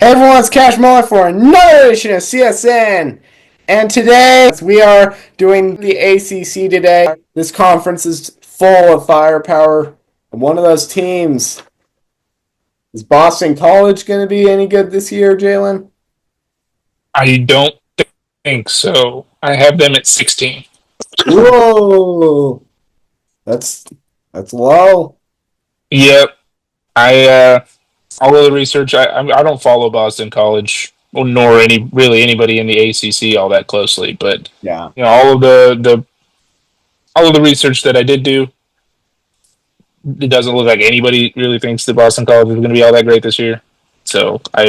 Hey everyone, it's Cash Muller for another edition of CSN. And today we are doing the ACC today. This conference is full of firepower. And one of those teams, is Boston College going to be any good this year, Jalen? I don't think so. I have them at 16. Whoa, that's that's low. Yep. I all of the research. I don't follow Boston College, or nor anybody in the ACC all that closely. But Yeah. all of the research that I did do, it doesn't look like anybody really thinks that Boston College is going to be all that great this year. So I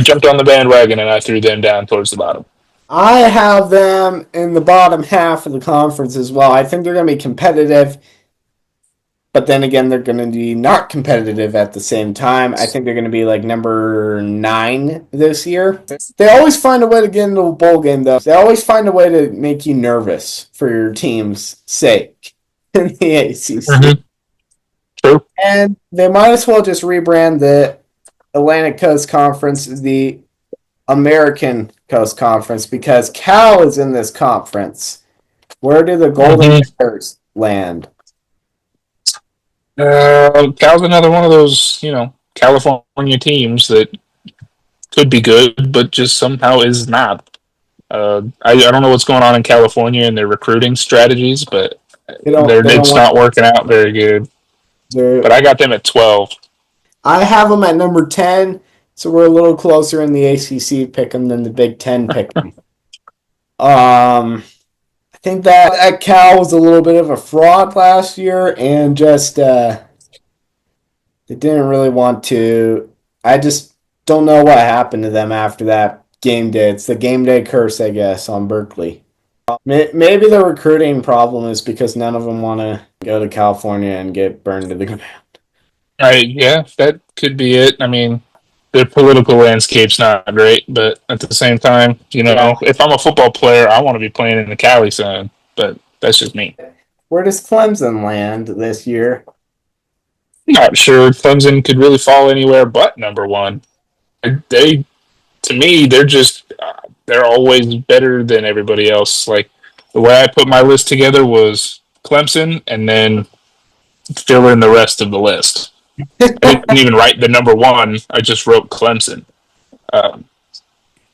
jumped on the bandwagon and I threw them down towards the bottom. I have them in the bottom half of the conference as well. I think they're going to be competitive. But then again, they're going to be not competitive at the same time. I think they're going to be like number 9 this year. They always find a way to get into a bowl game, though. They always find a way to make you nervous for your team's sake in the ACC. Mm-hmm. True. And they might as well just rebrand the Atlantic Coast Conference the American Coast Conference because Cal is in this conference. Where do the Golden Bears land? Cal's another one of those, California teams that could be good, but just somehow is not. I don't know what's going on in California and their recruiting strategies, but it's not working out very good. But I got them at 12. I have them at number 10, so we're a little closer in the ACC pick 'em than the Big Ten pick 'em. I think that Cal was a little bit of a fraud last year, and just they didn't really want to. I just don't know what happened to them after that game day. It's the game day curse, I guess, on Berkeley. Maybe the recruiting problem is because none of them want to go to California and get burned to the ground. Yeah, that could be it. I mean, their political landscape's not great, but at the same time, if I'm a football player, I want to be playing in the Cali sun, but that's just me. Where does Clemson land this year? Not sure Clemson could really fall anywhere but number 1. To me, they're always better than everybody else. Like, the way I put my list together was Clemson and then fill in the rest of the list. I didn't even write the number 1. I just wrote Clemson.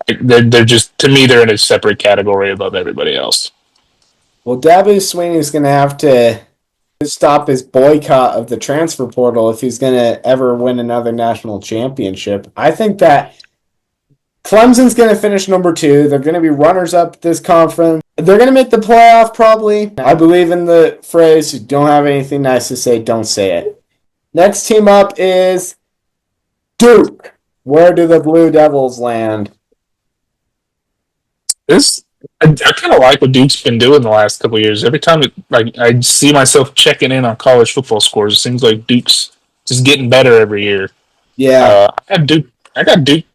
They're just, to me, they're in a separate category above everybody else. Well, Dabo Swinney's going to have to stop his boycott of the transfer portal if he's going to ever win another national championship. I think that Clemson's going to finish number 2. They're going to be runners-up this conference. They're going to make the playoff, probably. I believe in the phrase, don't have anything nice to say, don't say it. Next team up is Duke. Where do the Blue Devils land? I kind of like what Duke's been doing the last couple of years. Every time I see myself checking in on college football scores, it seems like Duke's just getting better every year. Yeah. I got Duke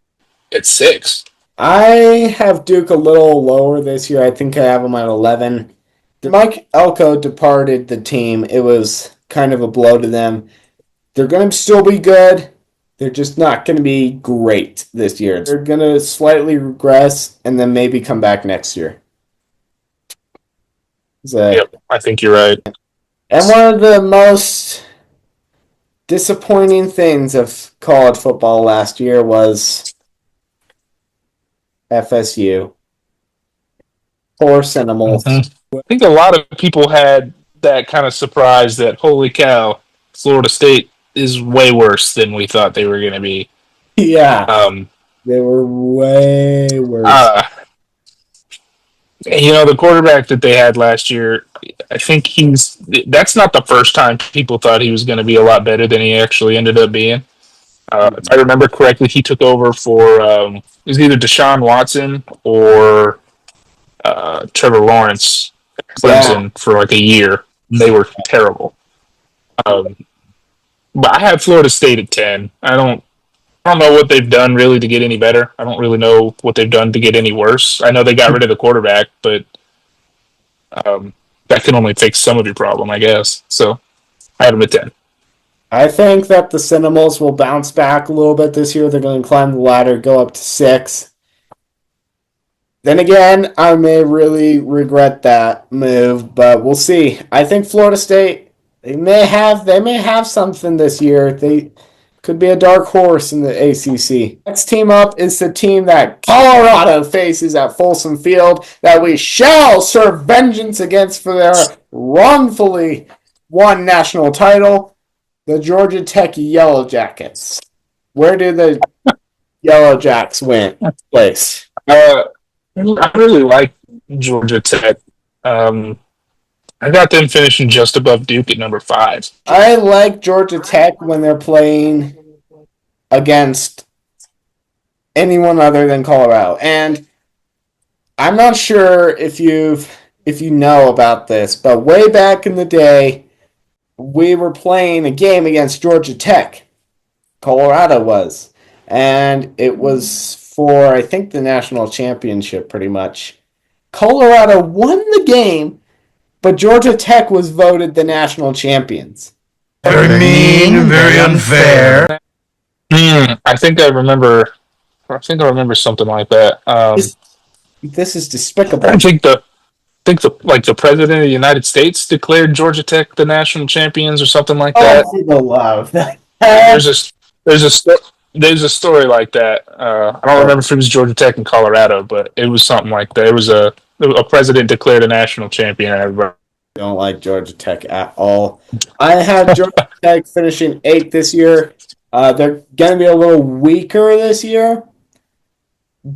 at 6. I have Duke a little lower this year. I think I have them at 11. Mike Elko departed the team. It was kind of a blow to them. They're going to still be good. They're just not going to be great this year. They're going to slightly regress and then maybe come back next year. Yep, I think you're right. And one of the most disappointing things of college football last year was FSU. Poor Seminoles. Mm-hmm. I think a lot of people had that kind of surprise that, holy cow, Florida State is way worse than we thought they were going to be. Yeah. They were way worse. The quarterback that they had last year, I think that's not the first time people thought he was going to be a lot better than he actually ended up being. If I remember correctly, he took over for, it was either Deshaun Watson or Trevor Lawrence at Clemson for like a year. And they were terrible. But I have Florida State at 10. I don't know what they've done really to get any better. I don't really know what they've done to get any worse. I know they got rid of the quarterback, but that can only fix some of your problem, I guess. So I have them at 10. I think that the Seminoles will bounce back a little bit this year. They're going to climb the ladder, go up to 6. Then again, I may really regret that move, but we'll see. I think Florida State they may have something this year. They could be a dark horse in the ACC. Next team up is the team that Colorado faces at Folsom Field that we shall serve vengeance against for their wrongfully won national title, the Georgia Tech Yellow Jackets. Where do the Yellow Jacks win place? I really like Georgia Tech. Um, I got them finishing just above Duke at number 5. I like Georgia Tech when they're playing against anyone other than Colorado. And I'm not sure if you know about this, but way back in the day, we were playing a game against Georgia Tech. Colorado was. And it was for I think the national championship pretty much. Colorado won the game, but Georgia Tech was voted the national champions. Very mean, very unfair. I think I remember. I think I remember something like that. This is despicable. I think the president of the United States declared Georgia Tech the national champions or something like that. Oh, for the love. There's a there's a there's a story like that. I don't remember if it was Georgia Tech in Colorado, but it was something like that. It was a president declared a national champion, and everybody. Don't like Georgia Tech at all. I have Georgia Tech finishing 8th this year. They're going to be a little weaker this year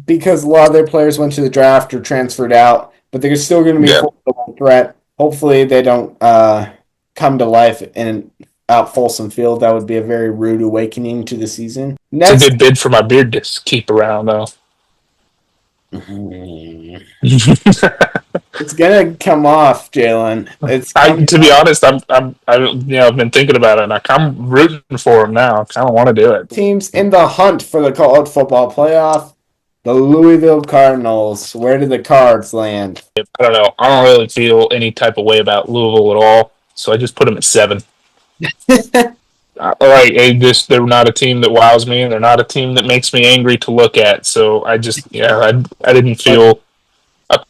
because a lot of their players went to the draft or transferred out, but they're still going to be a formidable threat. Hopefully, they don't come to life in out Folsom Field. That would be a very rude awakening to the season. It's a good bid for my beard to keep around, though. It's gonna come off, Jalen. To be honest, I've been thinking about it, and I'm rooting for him now. I kind of want to do it. Teams in the hunt for the college football playoff. The Louisville Cardinals. Where do the Cards land? I don't know. I don't really feel any type of way about Louisville at all, so I just put them at 7. They're not a team that wows me, and they're not a team that makes me angry to look at. So I didn't feel. I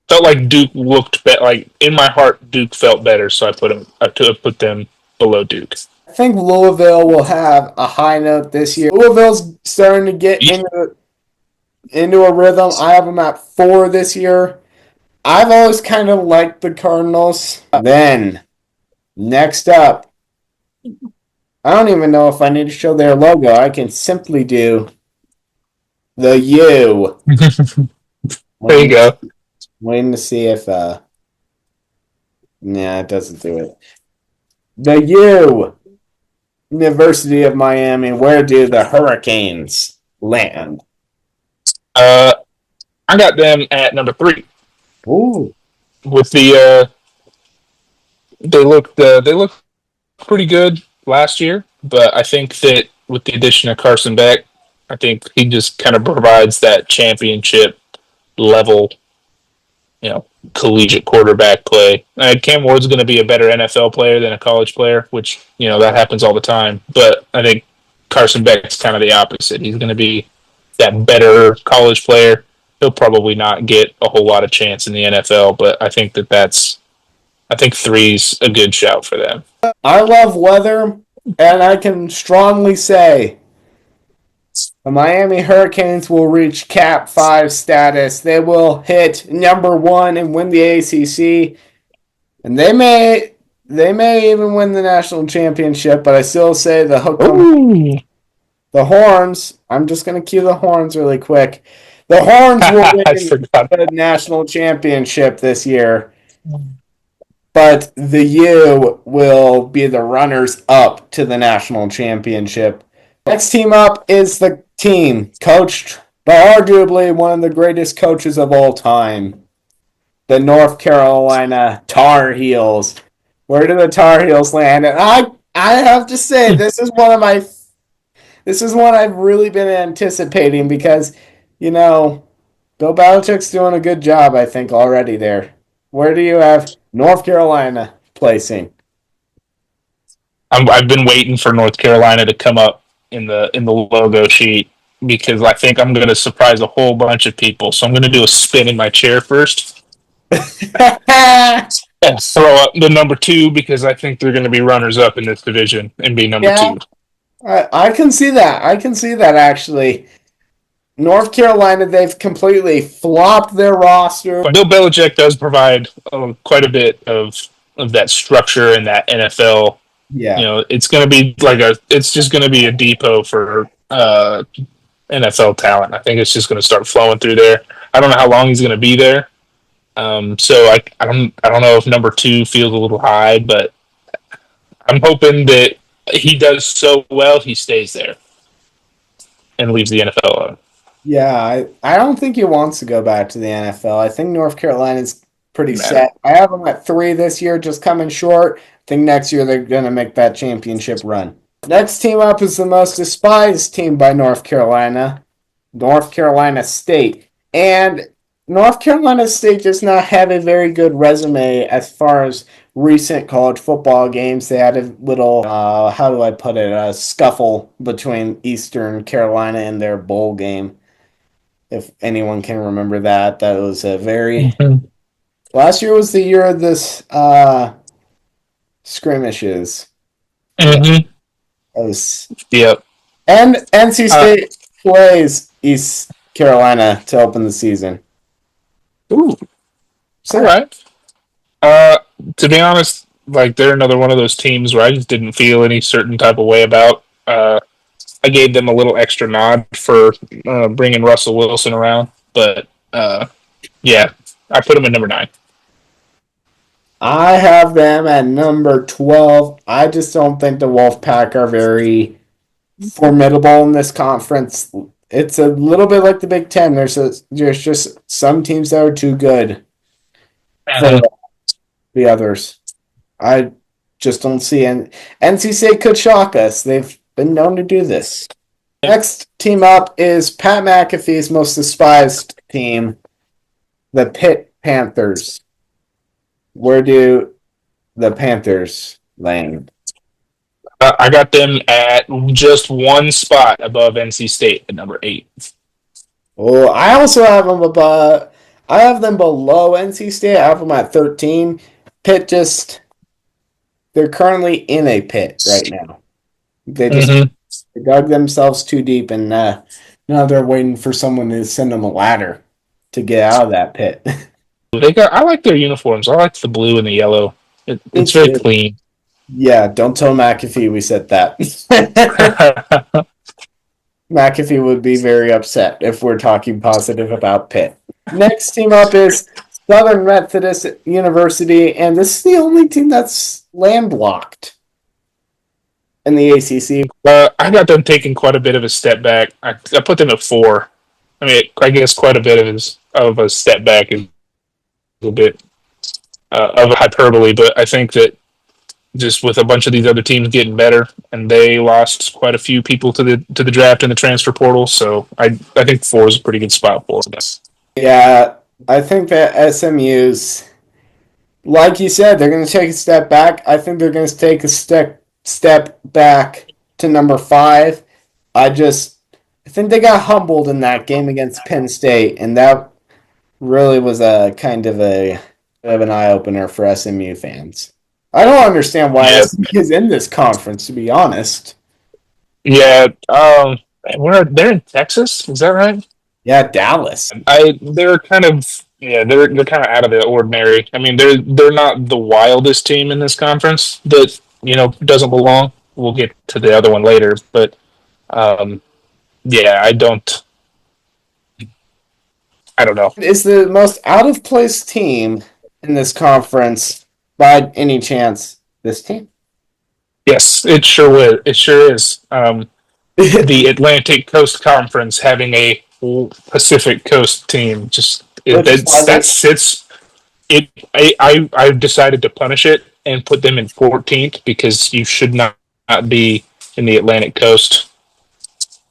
felt like Duke looked better. Like in my heart, Duke felt better, so I put them below Duke. I think Louisville will have a high note this year. Louisville's starting to get into a rhythm. I have them at 4 this year. I've always kind of liked the Cardinals. Then, next up, I don't even know if I need to show their logo. I can simply do the U. There you go. Waiting to see if it doesn't do it. The U. University of Miami. Where do the Hurricanes land? I got them at number 3. Ooh. With the they look pretty good last year, but I think that with the addition of Carson Beck, I think he just kind of provides that championship level, collegiate quarterback play. Cam Ward's going to be a better NFL player than a college player, which, that happens all the time. But I think Carson Beck's kind of the opposite. He's going to be that better college player. He'll probably not get a whole lot of chance in the NFL, but I think I think 3's a good shout for them. I love weather, and I can strongly say the Miami Hurricanes will reach Cap 5 status. They will hit number 1 and win the ACC, and they may even win the national championship. But I still say the hook. The Horns. I'm just gonna cue the Horns really quick. The Horns will win the national championship this year. But the U will be the runners up to the national championship. Next team up is the team coached by arguably one of the greatest coaches of all time, the North Carolina Tar Heels. Where do the Tar Heels land? And I have to say, this is one I've really been anticipating because, Bill Belichick's doing a good job, I think, already there. Where do you have North Carolina placing? I've been waiting for North Carolina to come up in the logo sheet because I think I'm going to surprise a whole bunch of people. So I'm going to do a spin in my chair first and throw up the number 2 because I think they're going to be runners up in this division and be number Yeah, 2. I can see that. I can see that actually. North Carolina, they've completely flopped their roster. But Bill Belichick does provide quite a bit of that structure and that NFL. Yeah. It's going to be it's just going to be a depot for NFL talent. I think it's just going to start flowing through there. I don't know how long he's going to be there. So I don't know if number 2 feels a little high, but I'm hoping that he does so well he stays there and leaves the NFL alone. Yeah, I don't think he wants to go back to the NFL. I think North Carolina's pretty set. I have them at 3 this year, just coming short. I think next year they're going to make that championship run. Next team up is the most despised team by North Carolina, North Carolina State. And North Carolina State does not have a very good resume as far as recent college football games. They had a little, how do I put it, a scuffle between Eastern Carolina and their bowl game. If anyone can remember that, that was a very... Last year was the year of this skirmishes. Mm-hmm. That was... Yep. And NC State plays East Carolina to open the season. Ooh. So, all right. To be honest, they're another one of those teams where I just didn't feel any certain type of way about. I gave them a little extra nod for bringing Russell Wilson around, but yeah, I put them at number 9. I have them at number 12. I just don't think the Wolfpack are very formidable in this conference. It's a little bit like the Big Ten. There's just some teams that are too good for the others. I just don't see. And NC State could shock us. They've been known to do this. Next team up is Pat McAfee's most despised team, the Pitt Panthers. Where do the Panthers land? I got them at just one spot above NC State at number 8. Well, I also have them above. I have them below NC State. I have them at 13. Pitt they're currently in a pit right now. They just dug themselves too deep, and now they're waiting for someone to send them a ladder to get out of that pit. I like their uniforms. I like the blue and the yellow. It's very clean. Yeah, don't tell McAfee we said that. McAfee would be very upset if we're talking positive about Pitt. Next team up is Southern Methodist University, and this is the only team that's landlocked in the ACC. I got them taking quite a bit of a step back. I put them at 4. I mean, I guess quite a bit of a step back is a little bit of a hyperbole, but I think that just with a bunch of these other teams getting better, and they lost quite a few people to the draft and the transfer portal, so I think 4 is a pretty good spot for them. Yeah, I think that SMU's, like you said, they're going to take a step back. I think they're going to take a step back to number 5. I think they got humbled in that game against Penn State, and that really was a kind of an eye-opener for SMU fans. I don't understand why SMU is in this conference, to be honest. Yeah, they're in Texas, is that right? Yeah, Dallas. They're kind of out of the ordinary. I mean, they're not the wildest team in this conference that doesn't belong. We'll get to the other one later, but yeah, I don't know. Is the most out of place team in this conference by any chance this team? Yes, it sure is. The Atlantic Coast Conference having a Pacific Coast team that sits. I've decided to punish it and put them in 14th because you should not be in the Atlantic Coast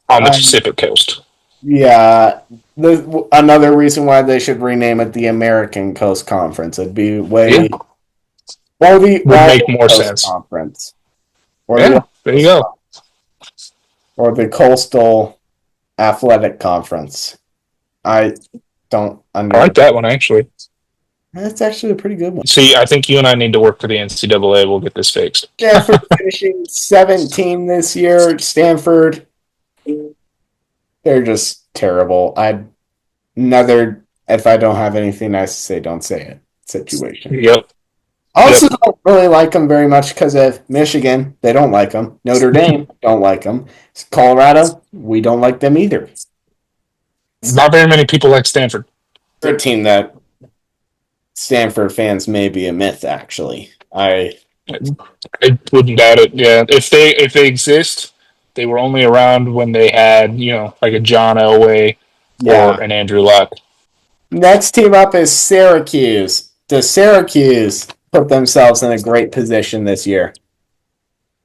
on the Pacific Coast. Yeah, another reason why they should rename it the American Coast Conference. It'd be way... Would make more sense. Conference. Or Yeah, there you go. or the Coastal Athletic Conference. I don't I under. like that one, actually. That's actually a pretty good one. See, I think you and I need to work for the NCAA. We'll get this fixed. Stanford finishing 17 this year. Stanford, they're just terrible. Another, if I don't have anything nice to say, don't say it situation. Yep. Also, don't really like them very much because of Michigan. They don't like them. Notre Dame don't like them. Colorado, we don't like them either. Not very many people like Stanford. They're a team that Stanford fans may be a myth, actually. I wouldn't doubt it. Yeah, if they exist, they were only around when they had like a John Elway or an Andrew Luck. Next team up is Syracuse. Does Syracuse put themselves in a great position this year?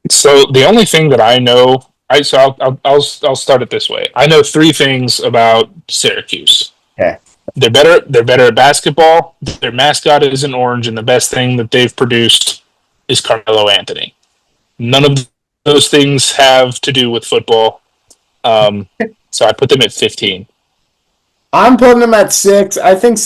So the only thing that I know, I'll start it this way. I know three things about Syracuse. Okay. They're better. They're better at basketball. Their mascot is an orange, and the best thing that they've produced is Carmelo Anthony. None of those things have to do with football. So I put them at 15. I'm putting them at 6. I think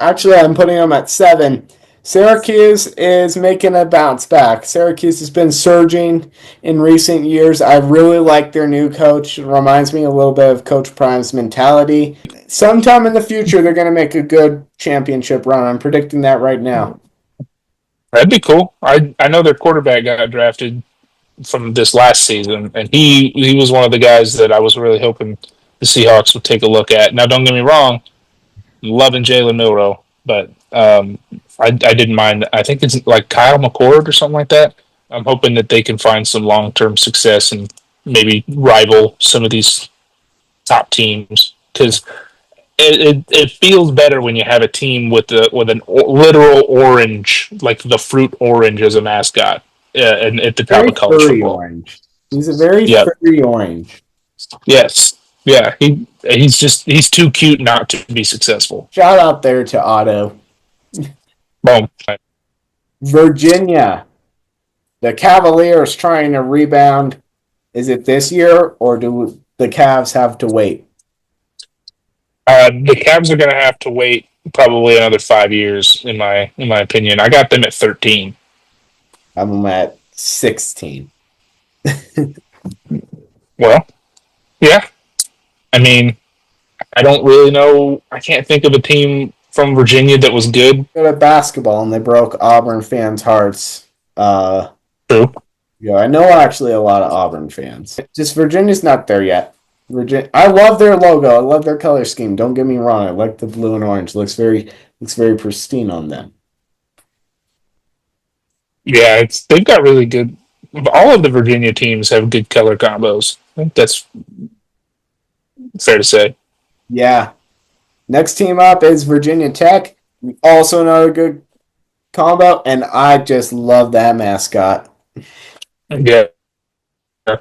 I'm putting them at 7. Syracuse is making a bounce back. Syracuse has been surging in recent years. I really like their new coach. It reminds me a little bit of Coach Prime's mentality. Sometime in the future, they're going to make a good championship run. I'm predicting that right now. That'd be cool. I know their quarterback got drafted from this last season, and he was one of the guys that I was really hoping the Seahawks would take a look at. Now, don't get me wrong, I'm loving Jalen Milroe, but I didn't mind. I think it's like Kyle McCord or something like that. I'm hoping that they can find some long-term success and maybe rival some of these top teams, because it feels better when you have a team with an literal orange, like the fruit orange as a mascot, and at the top Very of college furry football. orange. He's a very furry orange. Yes. Yeah. He's too cute not to be successful. Shout out there to Otto. Boom. Virginia. The Cavaliers trying to rebound. Is it this year, or do the Cavs have to wait? The Cavs are going to have to wait probably another 5 years, in my opinion. I got them at 13. I'm at 16. Well, yeah. I mean, I don't really know. I can't think of a team from Virginia that was good. Good at basketball, and they broke Auburn fans' hearts. True. Yeah, I know actually a lot of Auburn fans. Just Virginia's not there yet. I love their logo. I love their color scheme. Don't get me wrong. I like the blue and orange. Looks very pristine on them. Yeah, they've got really good. All of the Virginia teams have good color combos. I think that's fair to say. Yeah. Next team up is Virginia Tech. Also another good combo, and I just love that mascot. Yeah.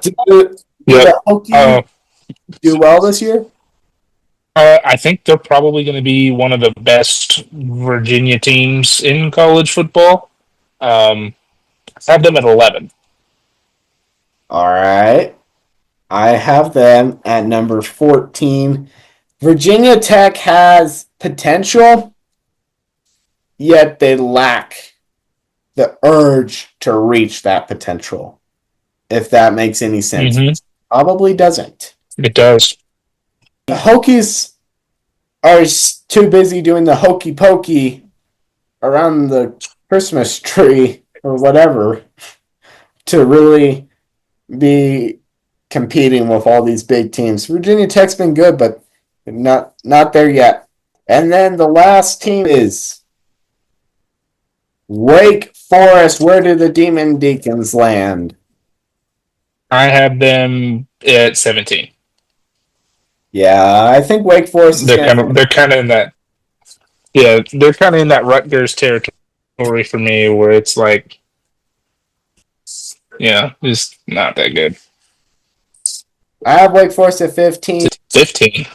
Did the Hokies do well this year? I think they're probably going to be one of the best Virginia teams in college football. I have them at 11. All right. I have them at number 14. Virginia Tech has potential, yet they lack the urge to reach that potential. If that makes any sense. Mm-hmm. Probably doesn't. It does. The Hokies are too busy doing the hokey pokey around the Christmas tree or whatever to really be competing with all these big teams. Virginia Tech's been good, but not there yet. And then the last team is Wake Forest. Where do the Demon Deacons land? I have them at 17. Yeah, I think Wake Forest is they're kind of in that. Yeah, they're kind of in that Rutgers territory for me, where it's like, yeah, it's not that good. I have Wake Forest at 15. 15.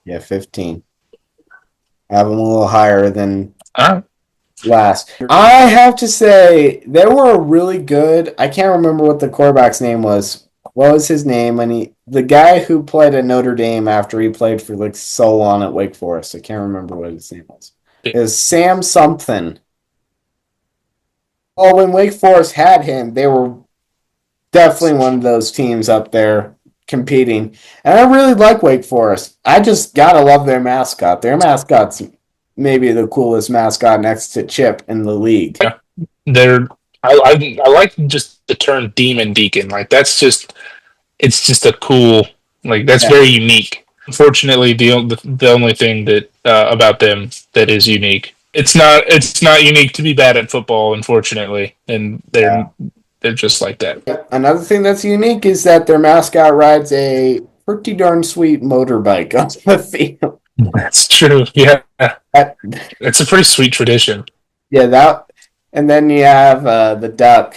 Yeah, 15. I have them a little higher than All right. last. I have to say they were really good. I can't remember what the quarterback's name was. What was his name? And the guy who played at Notre Dame after he played for like so long at Wake Forest. I can't remember what his name was. It was Sam something. Well, when Wake Forest had him, they were definitely one of those teams up there competing. And I really like Wake Forest. I just gotta love their mascot. Their mascot's maybe the coolest mascot next to Chip in the league. Yeah. I like just the term Demon Deacon. Like it's just a cool, like that's very unique. Unfortunately, the only thing that about them that is unique. It's not unique to be bad at football, unfortunately, and they're just like that. Another thing that's unique is that their mascot rides a pretty darn sweet motorbike on the field. That's true. Yeah, it's a pretty sweet tradition. Yeah, that. And then you have the duck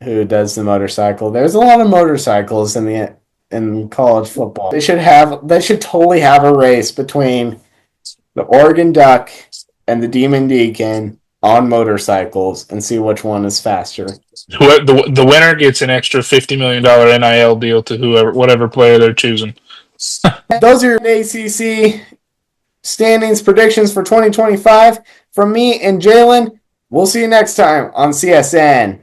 who does the motorcycle. There's a lot of motorcycles in college football. They should totally have a race between the Oregon Duck and the Demon Deacon on motorcycles and see which one is faster. The winner gets an extra $50 million NIL deal to whatever player they're choosing. Those are your ACC standings predictions for 2025. From me and Jalen, we'll see you next time on CSN.